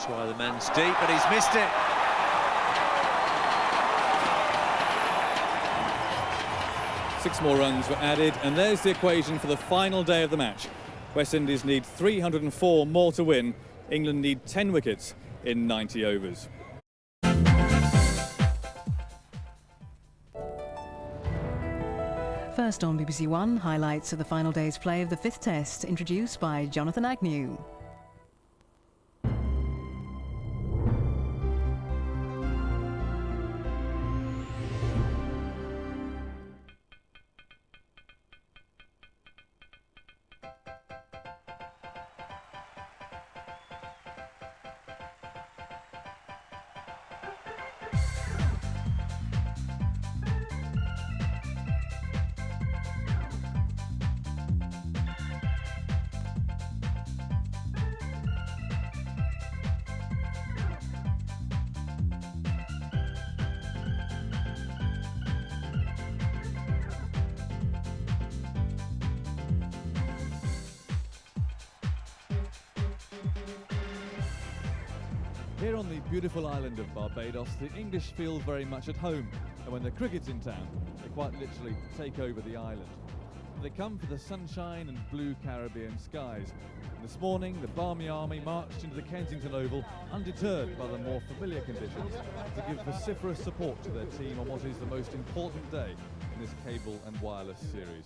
That's why the man's deep, but he's missed it. Six more runs were added, and there's the equation for the final day of the match. West Indies need 304 more to win. England need 10 wickets in 90 overs. First on BBC One, highlights of the final day's play of the fifth test, introduced by Jonathan Agnew. Here on the beautiful island of Barbados, the English feel very much at home, and when the cricket's in town, they quite literally take over the island. They come for the sunshine and blue Caribbean skies. And this morning, the Barmy Army marched into the Kensington Oval, undeterred by the more familiar conditions, to give vociferous support to their team on what is the most important day in this cable and wireless series.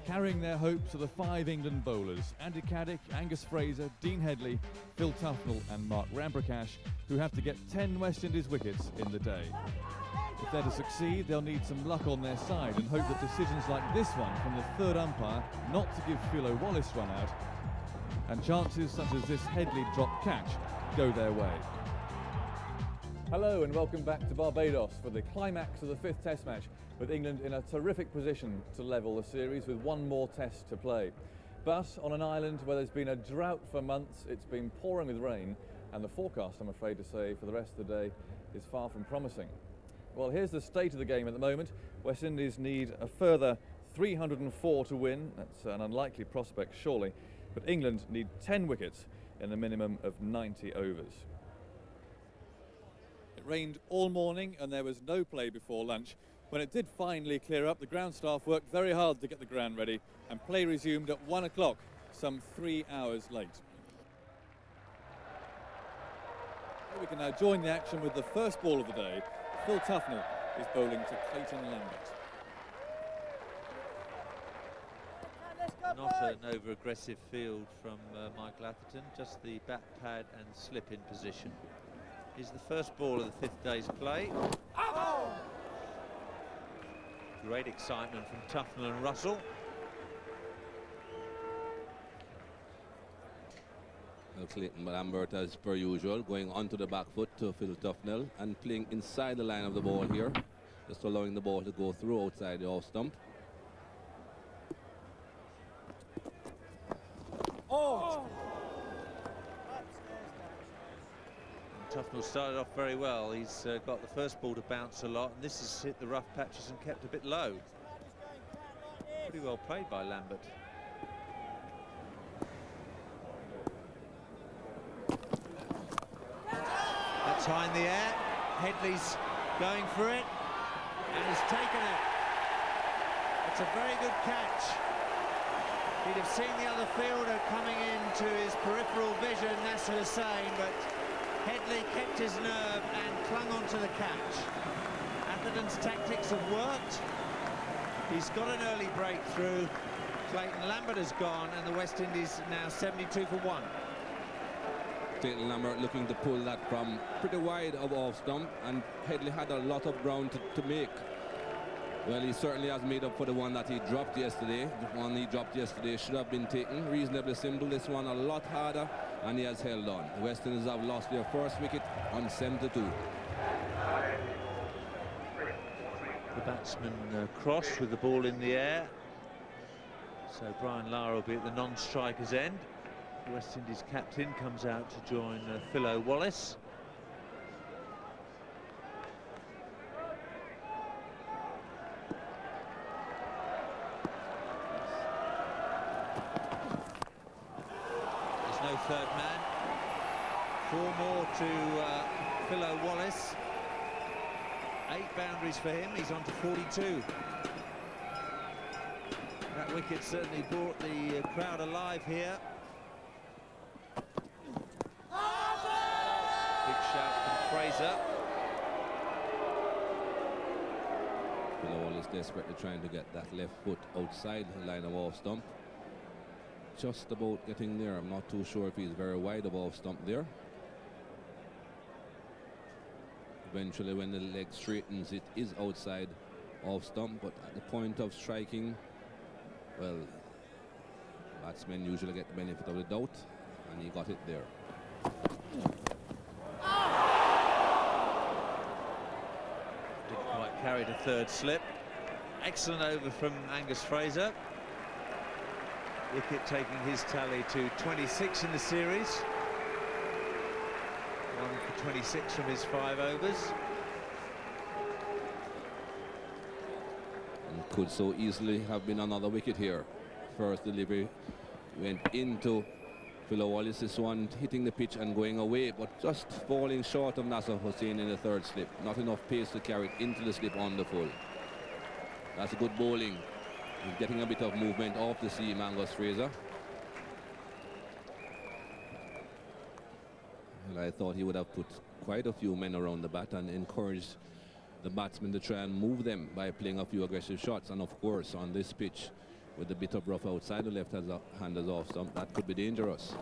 Carrying their hopes are the five England bowlers, Andy Caddick, Angus Fraser, Dean Headley, Phil Tufnell and Mark Ramprakash, who have to get 10 West Indies wickets in the day. If they're to succeed, they'll need some luck on their side and hope that decisions like this one from the third umpire not to give PHILO Wallace run out, and chances such as this Headley drop catch go their way. Hello and welcome back to Barbados for the climax of the fifth test match, with England in a terrific position to level the series with one more test to play. But on an island where there's been a drought for months, it's been pouring with rain, and the forecast, I'm afraid to say, for the rest of the day is far from promising. Well, here's the state of the game at the moment. West Indies need a further 304 to win. That's an unlikely prospect, surely. But England need 10 wickets in a minimum of 90 overs. It rained all morning and there was no play before lunch. When it did finally clear up, the ground staff worked very hard to get the ground ready, and play resumed at 1 o'clock, some 3 hours late. We can now join the action with the first ball of the day. Phil Tufnell is bowling to Clayton Lambert. Not an over-aggressive field from Michael Atherton, just the bat pad and slip in position. Is the first ball of the fifth day's play. Oh! Great excitement from Tufnell and Russell. Well, Clayton Lambert, as per usual, going onto the back foot to Phil Tufnell and playing inside the line of the ball here, just allowing the ball to go through outside the off stump. Oh! Tufnell started off very well. He's got the first ball to bounce a lot, and this has hit the rough patches and kept a bit low. Pretty well played by Lambert. That's high in the air. Headley's going for it, and he's taken it. It's a very good catch. He'd have seen the other fielder coming into his peripheral vision, Nasser Hussain, but Headley kept his nerve and clung on to the catch. Atherton's tactics have worked. He's got an early breakthrough. Clayton Lambert has gone, and the West Indies now 72 for 1. Clayton Lambert looking to pull that from pretty wide of off stump, and Headley had a lot of ground to make. Well, he certainly has made up for the one that he dropped yesterday. The one he dropped yesterday should have been taken. Reasonably simple. This one a lot harder, and he has held on. The West Indies have lost their first wicket on 72. The batsman crossed with the ball in the air. So Brian Lara will be at the non-striker's end. The West Indies captain comes out to join PHILO Wallace. There's no third man. 4 more to PHILO Wallace. 8 boundaries for him. He's on to 42. That wicket certainly brought the crowd alive here. Big shout from Fraser. PHILO Wallace desperately trying to get that left foot outside the line of off stump. Just about getting there. I'm not too sure if he's very wide of off stump there. Eventually, when the leg straightens, it is outside off stump, but at the point of striking, well, batsmen usually get the benefit of the doubt, and he got it there. Didn't quite carry the third slip. Excellent over from Angus Fraser. Wicket taking his tally to 26 in the series. 1 for 26 from his 5 overs. And could so easily have been another wicket here. First delivery went into PHILO Wallace. This one hitting the pitch and going away, but just falling short of Nasser Hussain in the third slip. Not enough pace to carry it into the slip on the full. That's a good bowling. He's getting a bit of movement off the seam, Angus Fraser. Well, I thought he would have put quite a few men around the bat and encouraged the batsmen to try and move them by playing a few aggressive shots. And of course, on this pitch, with a bit of rough outside the left-handers off stump, that could be dangerous.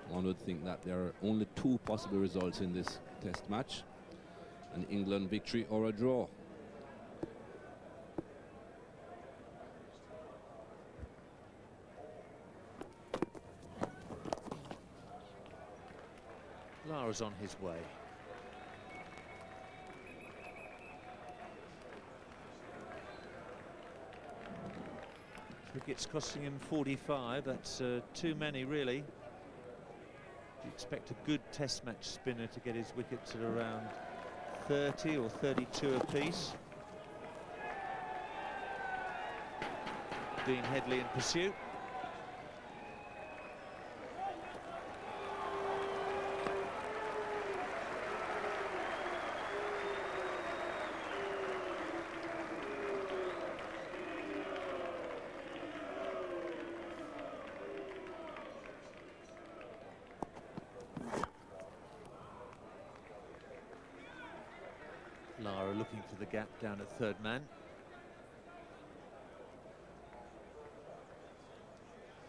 One would think that there are only 2 possible results in this test match: an England victory or a draw. Lara's on his way. Wicket's costing him 45. That's too many, really. You expect a good test match spinner to get his wickets at around 30 or 32 apiece. Dean Headley in pursuit. Lara looking for the gap down at third man.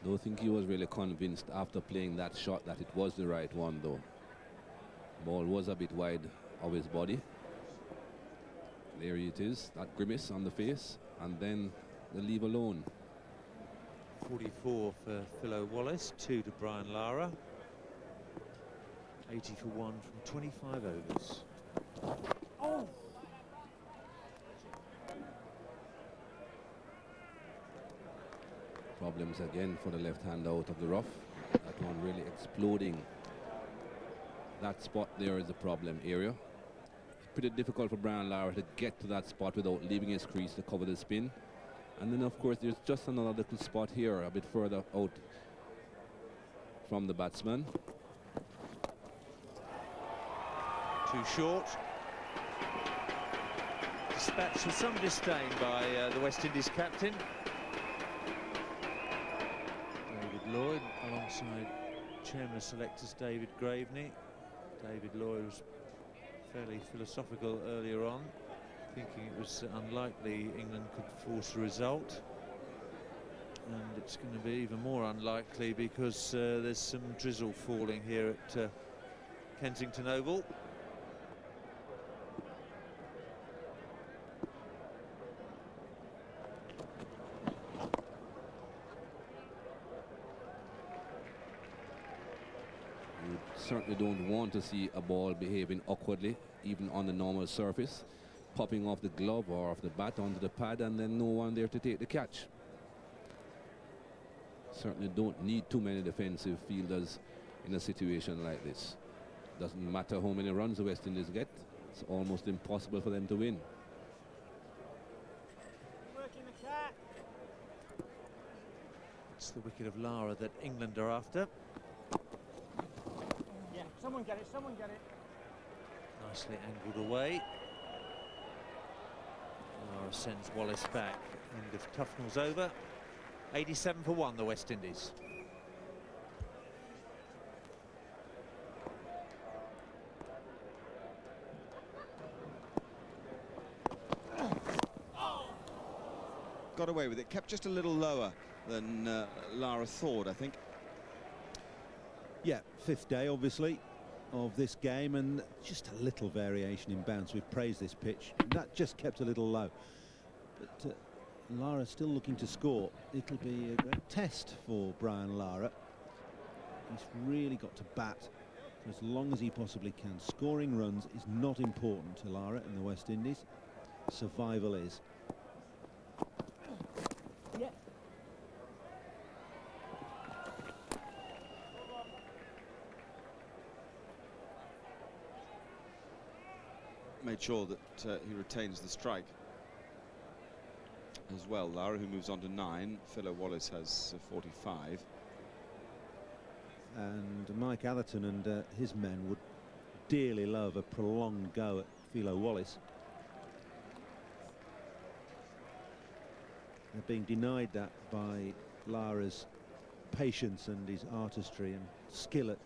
Don't think he was really convinced after playing that shot that it was the right one, though. Ball was a bit wide of his body. There it is, that grimace on the face, and then the leave alone. 44 for PHILO Wallace, 2 to Brian Lara. 80 for 1 from 25 overs. Oh! Problems again for the left hand out of the rough. That one really exploding. That spot there is the problem area. It's pretty difficult for Brian Lara to get to that spot without leaving his crease to cover the spin. And then of course there's just another little spot here a bit further out from the batsman. Too short. Dispatched with some disdain by the West Indies captain. David Lloyd alongside chairman of selectors David Graveney. David Lloyd was fairly philosophical earlier on, thinking it was unlikely England could force a result. And it's going to be even more unlikely because there's some drizzle falling here at Kensington Oval. Certainly don't want to see a ball behaving awkwardly, even on the normal surface, popping off the glove or off the bat onto the pad, and then no one there to take the catch. Certainly don't need too many defensive fielders in a situation like this. Doesn't matter how many runs the West Indies get, it's almost impossible for them to win. It's the wicket of Lara that England are after. Yeah, someone get it, someone get it. Nicely angled away. Lara sends Wallace back. End of Tufnell's over. 87 for 1, the West Indies. Got away with it, kept just a little lower than Lara thought, I think. Yeah, fifth day, obviously, of this game, and just a little variation in bounce. We've praised this pitch. That just kept a little low. But Lara still looking to score. It'll be a great test for Brian Lara. He's really got to bat for as long as he possibly can. Scoring runs is not important to Lara in the West Indies. Survival is. Made sure that he retains the strike as well. Lara, who moves on to 9. PHILO Wallace has 45. And Mike Atherton and his men would dearly love a prolonged go at PHILO Wallace. They're being denied that by Lara's patience and his artistry and skill at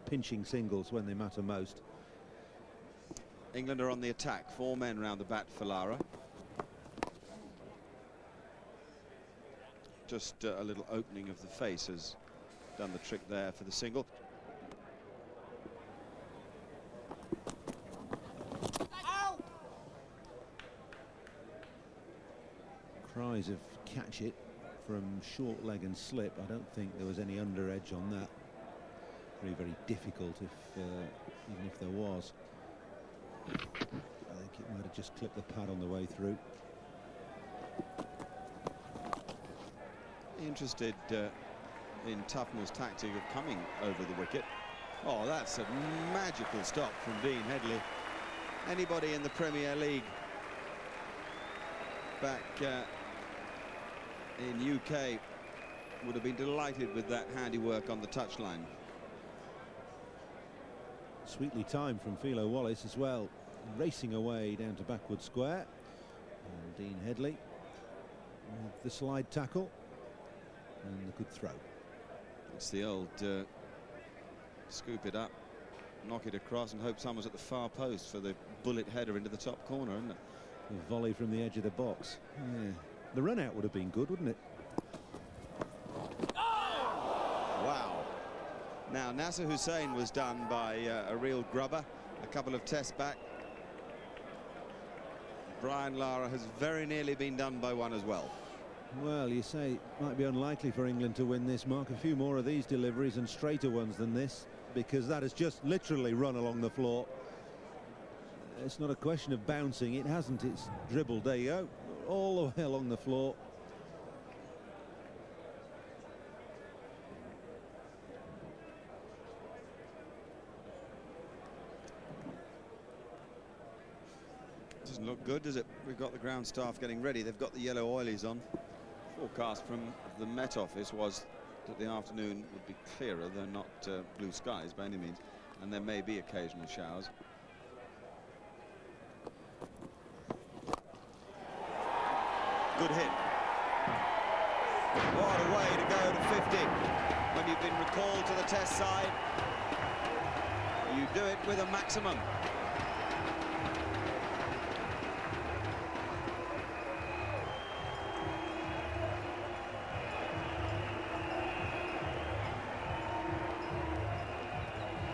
pinching singles when they matter most. England are on the attack. 4 men round the bat for Lara. Just a little opening of the face has done the trick there for the single. Cries of catch it from short leg and slip. I don't think there was any under edge on that. Very, very difficult even if there was. I think it might have just clipped the pad on the way through. Interested in Tufnell's tactic of coming over the wicket. Oh, that's a magical stop from Dean Headley. Anybody in the Premier League back in UK would have been delighted with that handiwork on the touchline. Sweetly timed from PHILO Wallace as well, racing away down to backward square. And Dean Headley with the slide tackle and the good throw. It's the old scoop it up, knock it across and hope someone's at the far post for the bullet header into the top corner, isn't it? A volley from the edge of the box. Yeah. The run out would have been good, wouldn't it? Wow. Now, Nasser Hussain was done by a real grubber a couple of tests back. Brian Lara has very nearly been done by one as well. Well, you say it might be unlikely for England to win this, Mark. A few more of these deliveries and straighter ones than this, because that has just literally run along the floor. It's not a question of bouncing. It hasn't. It's dribbled. There you go. All the way along the floor. Doesn't look good, does it? We've got the ground staff getting ready. They've got the yellow oilies on. Forecast from the Met Office was that the afternoon would be clearer, though not blue skies by any means, and there may be occasional showers. Good hit. What a way to go to 50 when you've been recalled to the test side. You do it with a maximum.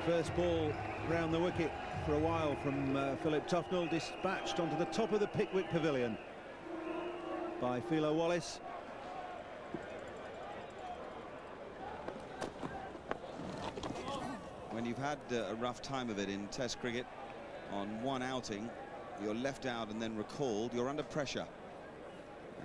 First ball round the wicket for a while from Philip Tufnell, dispatched onto the top of the Pickwick Pavilion by PHILO Wallace. When you've had a rough time of it in Test cricket, on one outing, you're left out and then recalled, you're under pressure.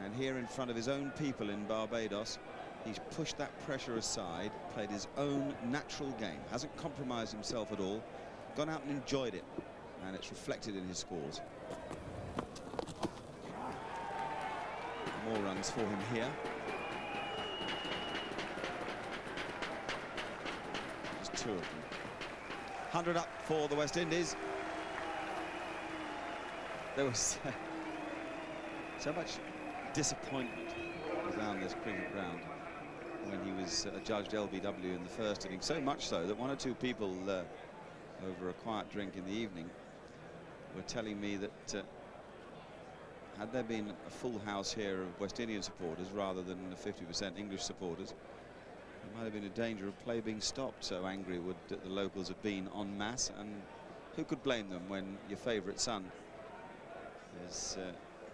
And here in front of his own people in Barbados, he's pushed that pressure aside, played his own natural game, hasn't compromised himself at all, gone out and enjoyed it, and it's reflected in his scores. More runs for him here. two of them. 100 up for the West Indies. There was so much disappointment around this cricket ground when he was judged LBW in the first inning, so much so that one or two people over a quiet drink in the evening were telling me that had there been a full house here of West Indian supporters rather than 50% English supporters, there might have been a danger of play being stopped. So angry would the locals have been en masse, and who could blame them when your favourite son is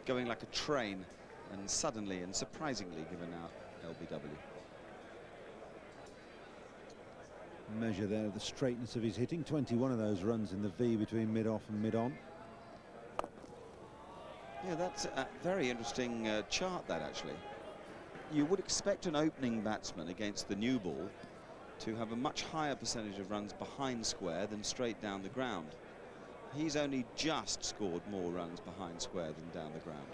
going like a train and suddenly and surprisingly given out LBW. Measure there of the straightness of his hitting. 21 of those runs in the V between mid-off and mid-on. Yeah, that's a very interesting chart, that, actually. You would expect an opening batsman against the new ball to have a much higher percentage of runs behind square than straight down the ground. He's only just scored more runs behind square than down the ground.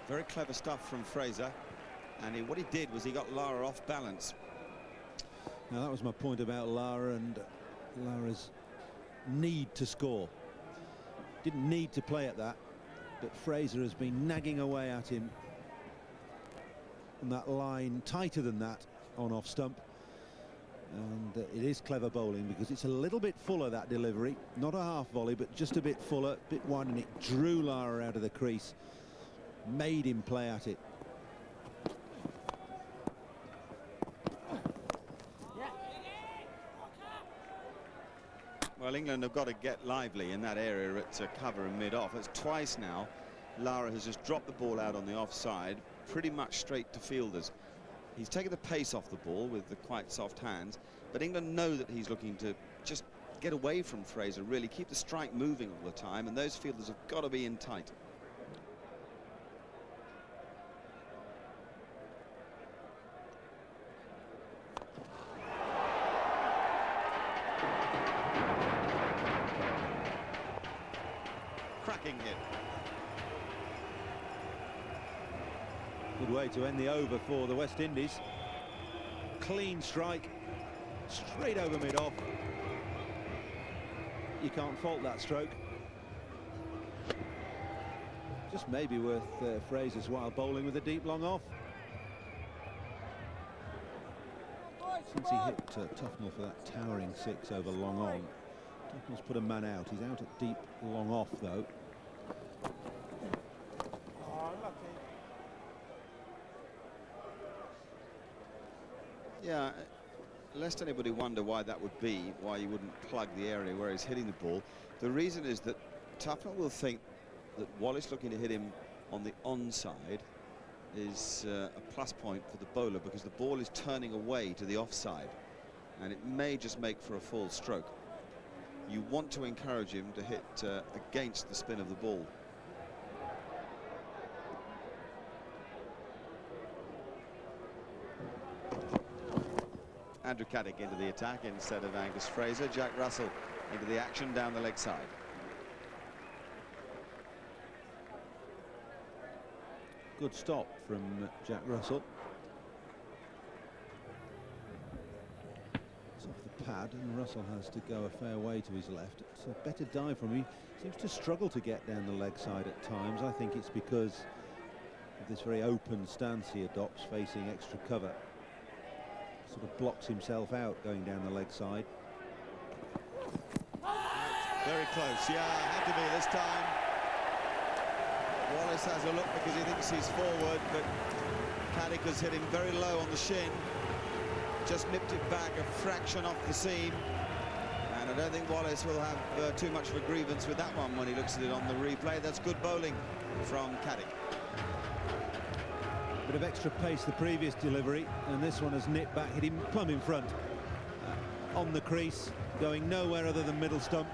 Very clever stuff from Fraser, and what he did was he got Lara off balance. Now that was my point about Lara and Lara's need to score. Didn't need to play at that, but Fraser has been nagging away at him on that line, tighter than that on off stump. And it is clever bowling because it's a little bit fuller, that delivery, not a half volley but just a bit fuller, a bit wide, and it drew Lara out of the crease, made him play at it. Well, England have got to get lively in that area at cover and mid-off. It's twice now Lara has just dropped the ball out on the offside, pretty much straight to fielders. He's taken the pace off the ball with the quite soft hands, but England know that he's looking to just get away from Fraser, really keep the strike moving all the time, and those fielders have got to be in tight. Cracking hit. Good way to end the over for the West Indies. Clean strike, straight over mid-off. You can't fault that stroke. Just maybe worth Fraser's while bowling with a deep long off. Since he hit Tufnell for that towering six over long on, Tufnell's put a man out. He's out at deep long off though. Yeah, lest anybody wonder why that would be, why you wouldn't plug the area where he's hitting the ball. The reason is that Tufnell will think that Wallace looking to hit him on the onside is a plus point for the bowler, because the ball is turning away to the offside and it may just make for a full stroke. You want to encourage him to hit against the spin of the ball. Andrew Caddick into the attack instead of Angus Fraser. Jack Russell into the action down the leg side. Good stop from Jack Russell. It's off the pad and Russell has to go a fair way to his left. It's a better dive from him. He seems to struggle to get down the leg side at times. I think it's because of this very open stance he adopts, facing extra cover. Sort of blocks himself out going down the leg side. Very close, yeah, had to be this time. Wallace has a look because he thinks he's forward, but Caddick has hit him very low on the shin. Just nipped it back a fraction off the seam. And I don't think Wallace will have too much of a grievance with that one when he looks at it on the replay. That's good bowling from Caddick. Bit of extra pace the previous delivery, and this one has nipped back, hit him plumb in front. On the crease, going nowhere other than middle stump.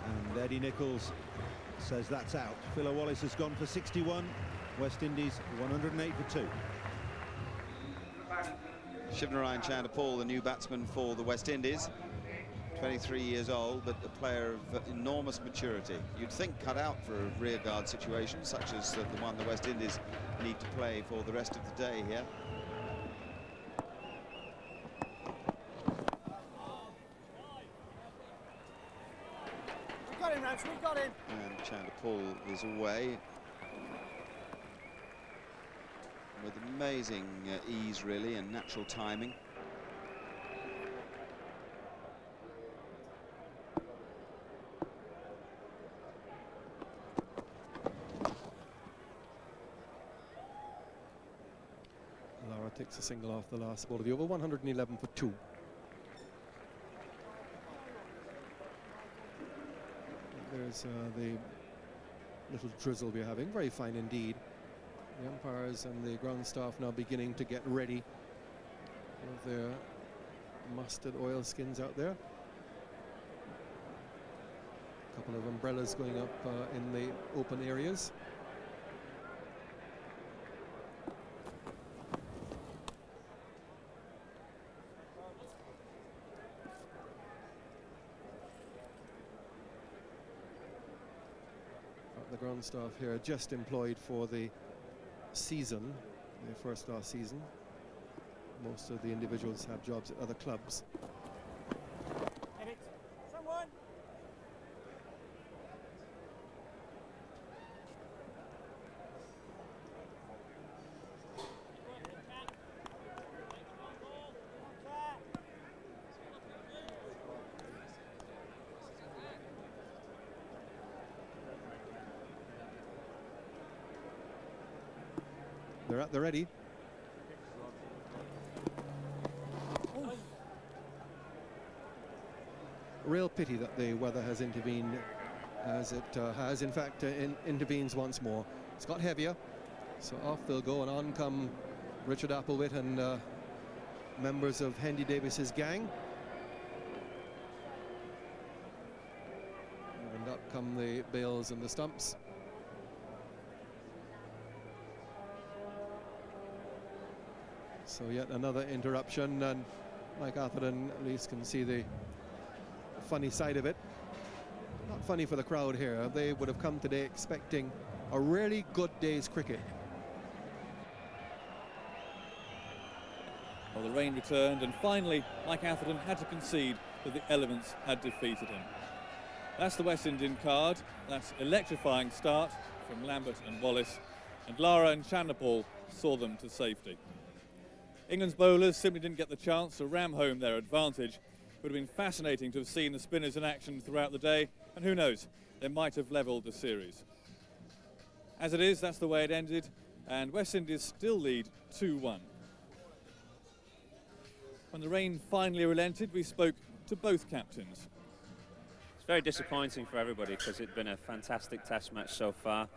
And Eddie Nichols says that's out. PHILO Wallace has gone for 61. West Indies 108 for 2. Shivnarine Chanderpaul, the new batsman for the West Indies. 23 years old, but a player of enormous maturity. You'd think cut out for a rearguard situation, such as the one the West Indies need to play for the rest of the day here. We got him, Rance, we got him. And Chanderpaul is away with amazing ease, really, and natural timing. Lara takes a single off the last ball of the over, 111 for 2. There's the little drizzle we're having, very fine indeed. The umpires and the ground staff now beginning to get ready with their mustard oil skins out there. A couple of umbrellas going up in the open areas. The ground staff here just employed for the season, their first last season. Most of the individuals have jobs at other clubs. Hit it. Someone. They're at the ready. Real pity that the weather has intervened as it has, in fact, intervenes once more. It's got heavier, so off they'll go, and on come Richard Applewhite and members of Hendy Davis's gang. And up come the bales and the stumps. So yet another interruption, and Mike Atherton at least can see the funny side of it. Not funny for the crowd here. They would have come today expecting a really good day's cricket. Well, the rain returned, and finally Mike Atherton had to concede that the elements had defeated him. That's the West Indian card. That's electrifying start from Lambert and Wallace, and Lara and Chanderpaul saw them to safety. England's bowlers simply didn't get the chance to ram home their advantage. It would have been fascinating to have seen the spinners in action throughout the day, and who knows, they might have levelled the series. As it is, that's the way it ended, and West Indies still lead 2-1. When the rain finally relented, we spoke to both captains. It's very disappointing for everybody because it's been a fantastic test match so far,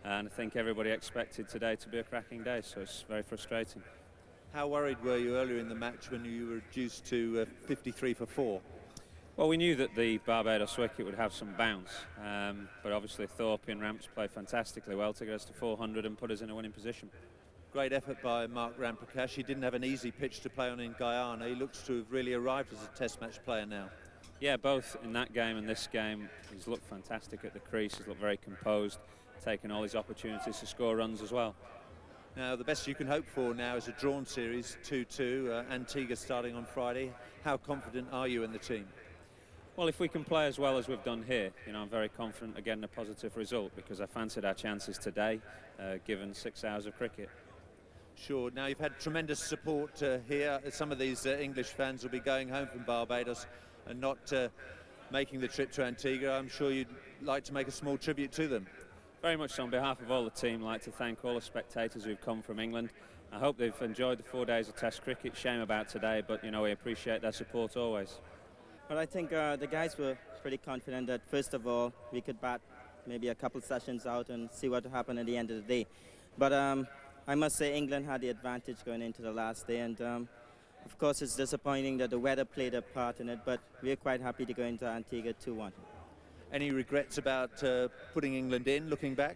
and I think everybody expected today to be a cracking day, so it's very frustrating. How worried were you earlier in the match when you were reduced to 53 for 4? Well, we knew that the Barbados wicket would have some bounce, but obviously Thorpe and Ramps played fantastically well to get us to 400 and put us in a winning position. Great effort by Mark Ramprakash. He didn't have an easy pitch to play on in Guyana. He looks to have really arrived as a test match player now. Yeah, both in that game and this game, he's looked fantastic at the crease. He's looked very composed, taking all his opportunities to score runs as well. Now, the best you can hope for now is a drawn series, 2-2, Antigua starting on Friday. How confident are you in the team? Well, if we can play as well as we've done here, you know, I'm very confident of getting a positive result because I fancied our chances today, given 6 hours of cricket. Sure. Now, you've had tremendous support here. Some of these English fans will be going home from Barbados and not making the trip to Antigua. I'm sure you'd like to make a small tribute to them. Very much so. On behalf of all the team, I'd like to thank all the spectators who've come from England. I hope they've enjoyed the 4 days of Test cricket. Shame about today, but you know, we appreciate their support always. Well, I think the guys were pretty confident that first of all we could bat maybe a couple sessions out and see what would happen at the end of the day. But I must say England had the advantage going into the last day, and of course it's disappointing that the weather played a part in it, but we're quite happy to go into Antigua 2-1. Any regrets about putting England in, looking back?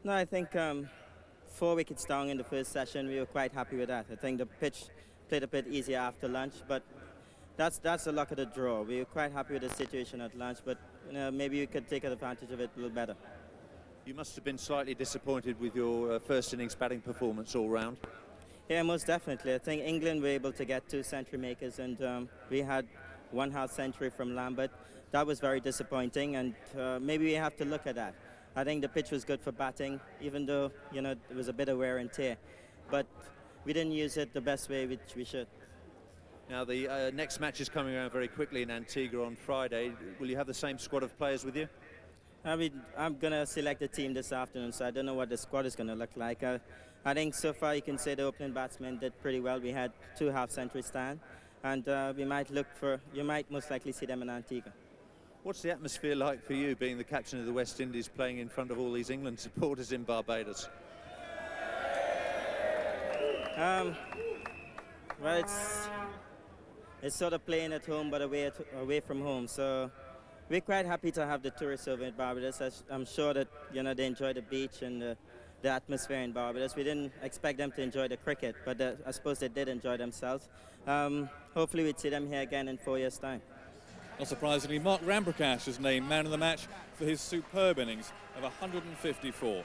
No, I think 4 wickets down in the first session, we were quite happy with that. I think the pitch played a bit easier after lunch, but that's the luck of the draw. We were quite happy with the situation at lunch, but maybe we could take advantage of it a little better. You must have been slightly disappointed with your first innings batting performance all round. Yeah, most definitely. I think England were able to get 2 century makers, and we had 1 half century from Lambert. That was very disappointing, and maybe we have to look at that. I think the pitch was good for batting, even though, it was a bit of wear and tear. But we didn't use it the best way which we should. Now, the next match is coming around very quickly in Antigua on Friday. Will you have the same squad of players with you? I'm going to select the team this afternoon, so I don't know what the squad is going to look like. I think so far you can say the opening batsmen did pretty well. We had 2 half-century stand, and you might most likely see them in Antigua. What's the atmosphere like for you, being the captain of the West Indies, playing in front of all these England supporters in Barbados? Well, it's sort of playing at home, but away from home. So we're quite happy to have the tourists over in Barbados. I'm sure that they enjoy the beach and the atmosphere in Barbados. We didn't expect them to enjoy the cricket, but I suppose they did enjoy themselves. Hopefully we'd see them here again in 4 years' time. Not surprisingly, Mark Ramprakash was named man of the match for his superb innings of 154.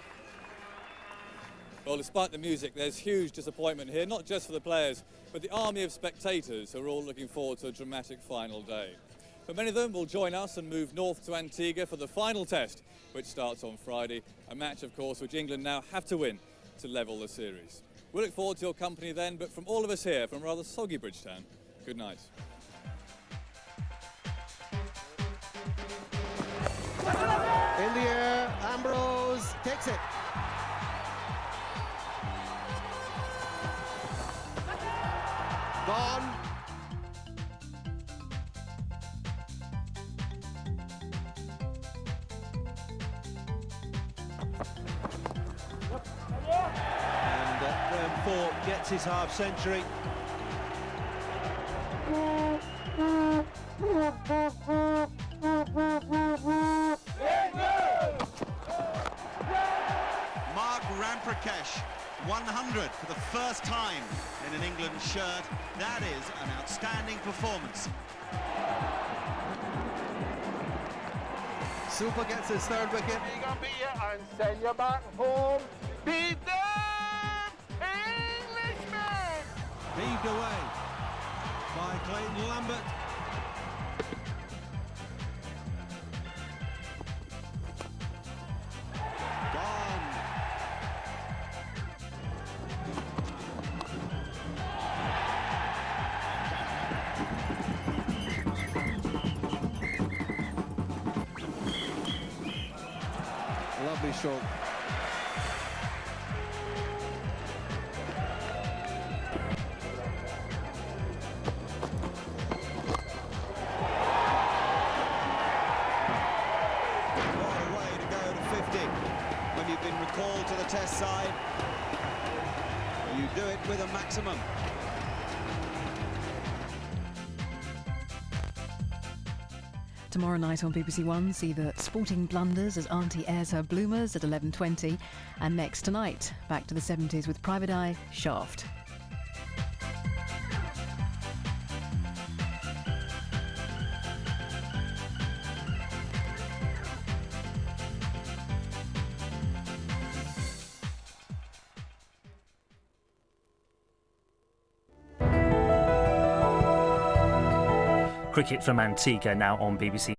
Well, despite the music, there's huge disappointment here, not just for the players, but the army of spectators who are all looking forward to a dramatic final day. But many of them will join us and move north to Antigua for the final test, which starts on Friday, a match, of course, which England now have to win to level the series. We look forward to your company then, but from all of us here, from rather soggy Bridgetown, good night. In the air, Ambrose takes it. Gone. And Graham Fort gets his half century. Mark Ramprakash, 100 for the first time in an England shirt. That is an outstanding performance. Super gets his 3rd wicket. You're gonna be here and send you back home. Be them, Englishmen! Heaved away by Clayton Lambert. Gone. Lovely stroke. When you've been recalled to the test side, you do it with a maximum. Tomorrow night on BBC One, see the sporting blunders as Auntie airs her bloomers at 11:20. And next tonight, back to the 70s with Private Eye, Shaft. Cricket from Antigua now on BBC.